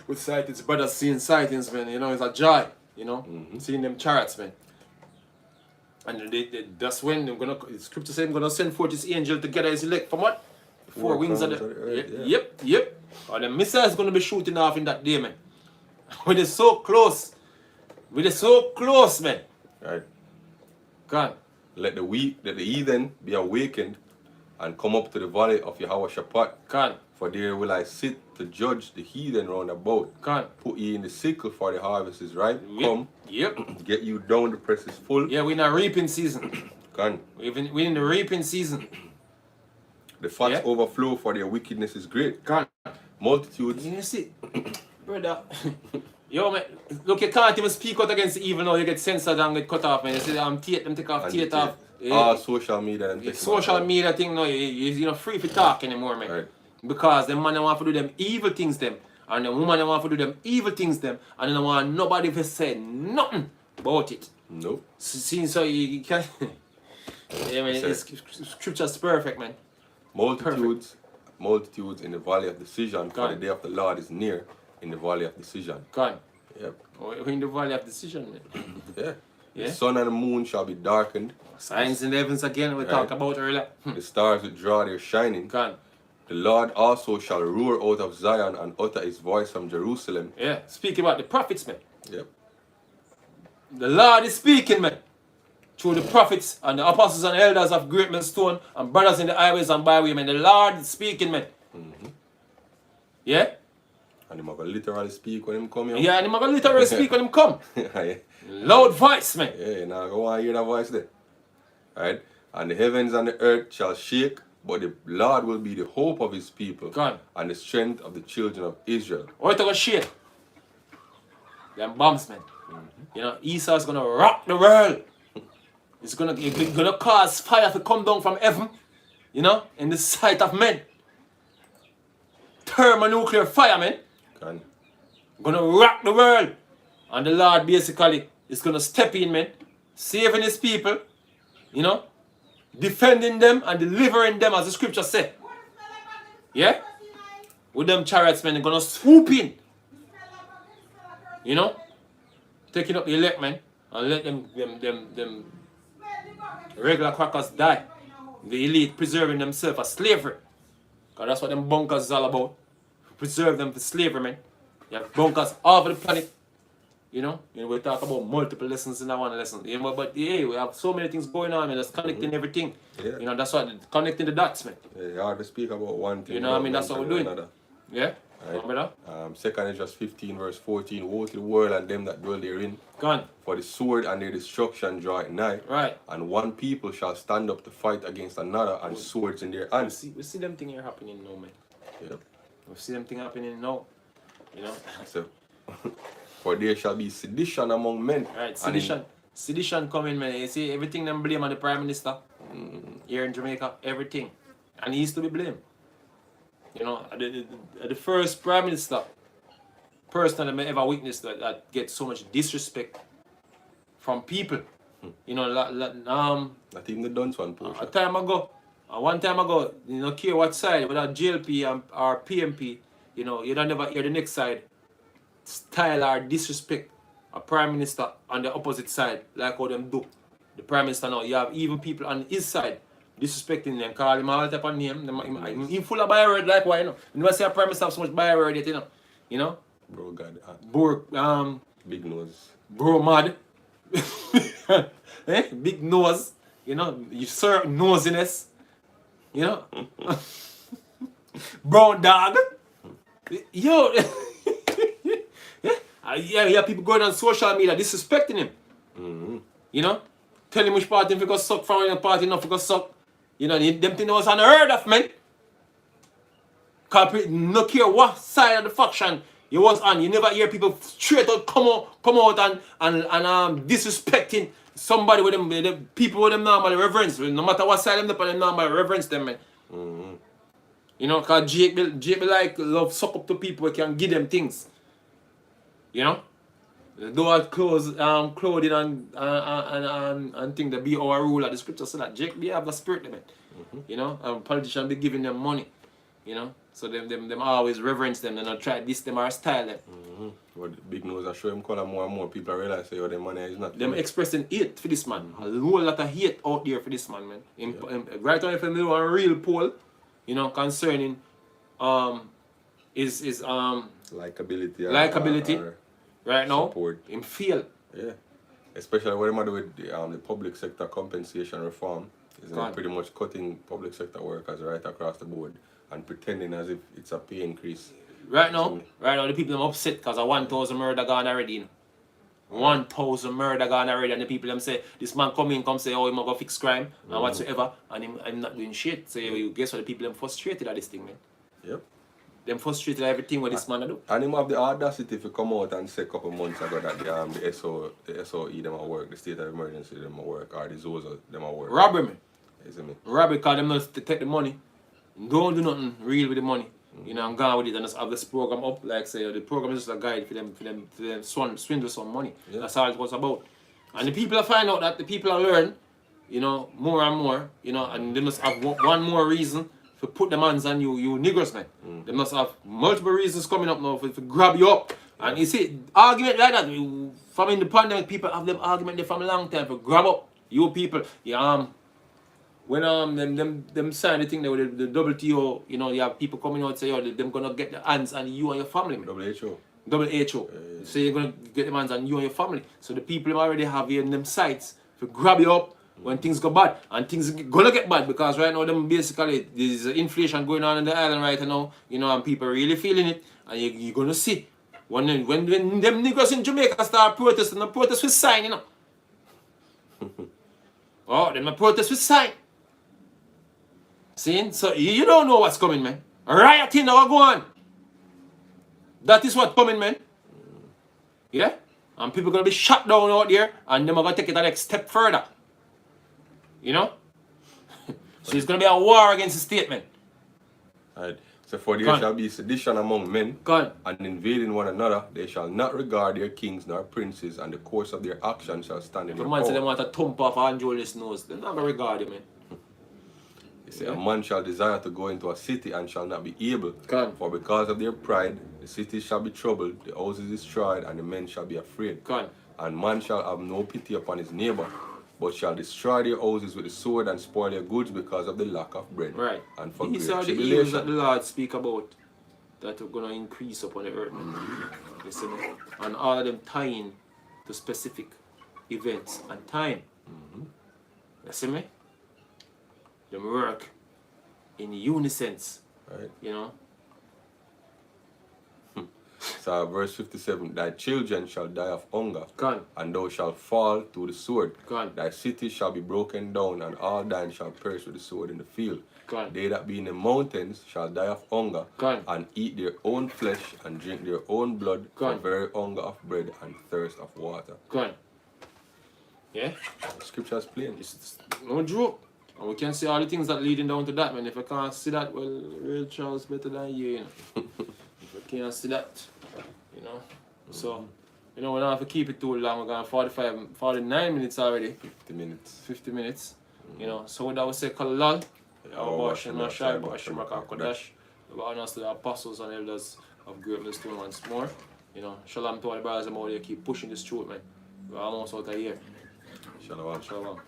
Speaker 2: with sightings, brothers seeing sightings, man. You know, it's a joy, you know, seeing them chariots, man. And that's when they're gonna, the scripture says, I'm gonna send forth his angel to gather his elect from what? Four wings of the
Speaker 1: earth, yeah.
Speaker 2: Yep. And the missiles gonna be shooting off in that day, man. We're so close. We're so close, man.
Speaker 1: Right.
Speaker 2: God.
Speaker 1: Let the weak, let the heathen be awakened and come up to the valley of Jehoshaphat.
Speaker 2: God.
Speaker 1: For there will I sit to judge the heathen round about.
Speaker 2: God.
Speaker 1: Put ye in the sickle, for the harvest is ripe.
Speaker 2: Yep.
Speaker 1: Come,
Speaker 2: Yep.
Speaker 1: get you down, the press is full.
Speaker 2: Yeah, we're in a reaping season.
Speaker 1: Gone.
Speaker 2: We're in the reaping season.
Speaker 1: The fats
Speaker 2: Yeah.
Speaker 1: overflow, for their wickedness is great.
Speaker 2: God.
Speaker 1: Multitudes.
Speaker 2: You see, brother. Yo, man, look, you can't even speak out against the evil now. You get censored and get cut off, man. You see, take off,
Speaker 1: And
Speaker 2: take
Speaker 1: the-
Speaker 2: off.
Speaker 1: All social media and
Speaker 2: Social media thing now, you're not free to talk anymore, man.
Speaker 1: Right.
Speaker 2: Because the man they want to do them evil things, them. And the woman they want to do them evil things, them. And they don't want nobody to say nothing about it.
Speaker 1: Nope.
Speaker 2: So you can't. Yeah, man,
Speaker 1: Sir.
Speaker 2: it's, scripture's perfect, man.
Speaker 1: Multitudes in the valley of decision, for
Speaker 2: God.
Speaker 1: the day of the Lord is near in the valley of decision.
Speaker 2: God.
Speaker 1: Yep.
Speaker 2: We're in the valley of decision, man.
Speaker 1: Yeah.
Speaker 2: Yeah.
Speaker 1: The sun and the moon shall be darkened.
Speaker 2: Signs in the heavens again, we
Speaker 1: Right.
Speaker 2: talked about earlier.
Speaker 1: The stars will draw their shining.
Speaker 2: God.
Speaker 1: The Lord also shall roar out of Zion and utter his voice from Jerusalem.
Speaker 2: Yeah. Speaking about the prophets, man.
Speaker 1: Yep.
Speaker 2: The Lord is speaking, man. Through the prophets and the apostles and elders of Great Millstone and brothers in the highways and byways, man. The Lord is speaking, man. Yeah?
Speaker 1: And him have a literally speak when him come here.
Speaker 2: Yeah, and he's going to literally speak when him come.
Speaker 1: yeah.
Speaker 2: Loud voice, man.
Speaker 1: Yeah, now go on hear that voice there. Right? And the heavens and the earth shall shake, but the Lord will be the hope of his people
Speaker 2: God.
Speaker 1: and the strength of the children of Israel.
Speaker 2: Or to go shake. Them bombs, man. You know, Esau's going to rock the world. It's gonna cause fire to come down from heaven, you know, in the sight of men. Thermonuclear fire, man.
Speaker 1: Can.
Speaker 2: Gonna rock the world. And the Lord basically is gonna step in, man, saving his people, you know, defending them and delivering them, as the scripture say. Yeah? With them chariots, man, they're gonna swoop in. You know? Taking up the elect, man, and let them regular crackers die. The elite preserving themselves for slavery. Because that's what them bunkers is all about. Preserve them for slavery, man. You have bunkers all over the planet. You know, we talk about multiple lessons in that one lesson. You know, but yeah, we have so many things going on, man. That's connecting everything.
Speaker 1: Yeah.
Speaker 2: You know, that's what connecting the dots, man.
Speaker 1: Yeah, hard to speak about one thing.
Speaker 2: You know what I mean? That's what we're doing.
Speaker 1: Another.
Speaker 2: Yeah?
Speaker 1: Right?
Speaker 2: Brother?
Speaker 1: 2 Esdras 15 verse 14, woe to the world and them that dwell therein,
Speaker 2: Gone.
Speaker 1: for the sword and their destruction draw it nigh,
Speaker 2: Right.
Speaker 1: and one people shall stand up to fight against another, and swords in their hands.
Speaker 2: We see them things here happening now, man.
Speaker 1: Yep.
Speaker 2: We see them things happening now. You know?
Speaker 1: So, for there shall be sedition among men.
Speaker 2: Right,
Speaker 1: and in-
Speaker 2: sedition. Sedition coming, man. You see, everything them blame on the Prime Minister here in Jamaica, everything. And he used to be blamed. You know, the first Prime Minister person that I ever witnessed that gets so much disrespect from people. You know,
Speaker 1: Not even the dunce one
Speaker 2: a
Speaker 1: portion.
Speaker 2: time ago, one time ago, you know, care what side, whether GLP or PMP, you know, you don't never hear the next side style or disrespect a Prime Minister on the opposite side, like how them do. The Prime Minister now, you have even people on his side disrespecting them, call him all type of name. He full of byword like why, you know. You never see a Prime Minister have so much byword yet, you know. You know?
Speaker 1: Bro, God.
Speaker 2: Big
Speaker 1: Big nose.
Speaker 2: bro mad. Big nose. You know, you serve nosiness. You know? Brown dog. Yo. Yeah, people going on social media disrespecting him.
Speaker 1: Mm-hmm.
Speaker 2: You know? Tell him which party if you go suck from your party, not if you go suck. You know, them things was unheard of, man. Cause no care what side of the faction you was on, you never hear people straight out come out and disrespecting somebody with them, the people with them normally reverence. No matter what side them normally reverence them, man.
Speaker 1: Mm-hmm.
Speaker 2: You know, cause Jake be like love suck up to people who can give them things. You know? Though I clothing and think that be our ruler, the scripture say that Jake be have the spirit man. You know, and politicians be giving them money. You know? So them always reverence them, they not try this them or style them.
Speaker 1: Mm-hmm. But the big nose, I show him color more and more people realize say, oh, the money is not
Speaker 2: Them expressing hate for this man. A whole lot of hate out there for this man, man. Right now if you do a real poll, you know, concerning is
Speaker 1: likability.
Speaker 2: likability. Right now,
Speaker 1: support.
Speaker 2: him fail.
Speaker 1: Yeah. Especially what they do with the public sector compensation reform. Is
Speaker 2: God.
Speaker 1: pretty much cutting public sector workers right across the board and pretending as if it's a pay increase.
Speaker 2: Right now, the people them upset because of 1,000 murder gone already. You know? 1,000 murder gone already, and the people them say this man come say, oh, he go fix crime and whatsoever, and I'm not doing shit. So you guess what, the people them frustrated at this thing, man.
Speaker 1: Yep.
Speaker 2: Them frustrated at everything what this man do.
Speaker 1: And him have the audacity to come out and say a couple months ago that the SOE them at work, the state of emergency them at work, or the ZOZA them at work.
Speaker 2: Robbery, man.
Speaker 1: You see me?
Speaker 2: Robbery because them not take the money. Don't do nothing real with the money. You know, and gone with it and just have this program up, like say the program is just a guide for them swindle some money.
Speaker 1: Yeah.
Speaker 2: That's all it was about. And the people find out that the people learn, you know, more and more, you know, and they must have one more reason to put them hands on you niggers, man. They must have multiple reasons coming up now for grab you up. Yeah. And you see, argument like that, from in the pandemic, people have them argument there from a long time for grab up you people. Yeah, when them sign the thing there with the WTO, you know, you have people coming out and say, oh, them gonna get the hands on you and your family, man.
Speaker 1: WHO.
Speaker 2: WHO. So you're gonna get the hands on you and your family. So the people already have you in them sites to grab you up when things go bad. And things gonna get bad because right now them basically there's inflation going on in the island right now, you know, and people really feeling it. And you're gonna see when them niggas in Jamaica start protesting, the protest with sign, you know. Oh, then the protest with sign. See? So you don't know what's coming, man. Rioting now go on. That is what's coming, man. Yeah? And people gonna be shut down out there and them are gonna take it the next step further. You know? So it's gonna be a war against the state, man.
Speaker 1: Right. So for there shall be sedition among men,
Speaker 2: God.
Speaker 1: and invading one another, they shall not regard their kings nor princes, and the course of their actions shall stand in
Speaker 2: If a
Speaker 1: their
Speaker 2: man say they
Speaker 1: power.
Speaker 2: want to thump off Angelo's nose, they're not gonna regard him, man.
Speaker 1: They say, a man shall desire to go into a city and shall not be able.
Speaker 2: God.
Speaker 1: For because of their pride, the city shall be troubled, the houses destroyed, and the men shall be afraid.
Speaker 2: God.
Speaker 1: And man shall have no pity upon his neighbor, but shall destroy their houses with the sword and spoil their goods because of the lack of bread.
Speaker 2: Right.
Speaker 1: And for
Speaker 2: These
Speaker 1: great
Speaker 2: are the evils that
Speaker 1: tribulation.
Speaker 2: the Lord speak about that are gonna increase upon the earth, man. You see me? And all of them tying to specific events and time. You see me? Them work in unison,
Speaker 1: Right.
Speaker 2: you know.
Speaker 1: verse 57, thy children shall die of hunger,
Speaker 2: Gone.
Speaker 1: and thou shalt fall to the sword.
Speaker 2: Gone.
Speaker 1: Thy city shall be broken down, and all thine shall perish with the sword in the field.
Speaker 2: Gone.
Speaker 1: They that be in the mountains shall die of hunger,
Speaker 2: Gone.
Speaker 1: and eat their own flesh, and drink their own blood, for
Speaker 2: Gone.
Speaker 1: very hunger of bread and thirst of water.
Speaker 2: Gone. Yeah?
Speaker 1: Scripture is plain.
Speaker 2: It's no joke. And we can see all the things that leading down to that, man. If I can't see that, well, real Charles better than you, you know. If I can't see that, you know. So, you know, we don't have to keep it too long. We're going 49 minutes already.
Speaker 1: 50 minutes.
Speaker 2: 50 minutes. You know, so with that we say Kalal,
Speaker 1: Yahweh
Speaker 2: our Shem Shai,
Speaker 1: Shai,
Speaker 2: Hashem Kodash, the honors to the apostles and elders of greatness to once more. You know, shalom to all the brothers and all there, keep pushing this truth, man. We're almost out of here.
Speaker 1: Shalom.
Speaker 2: Shalom.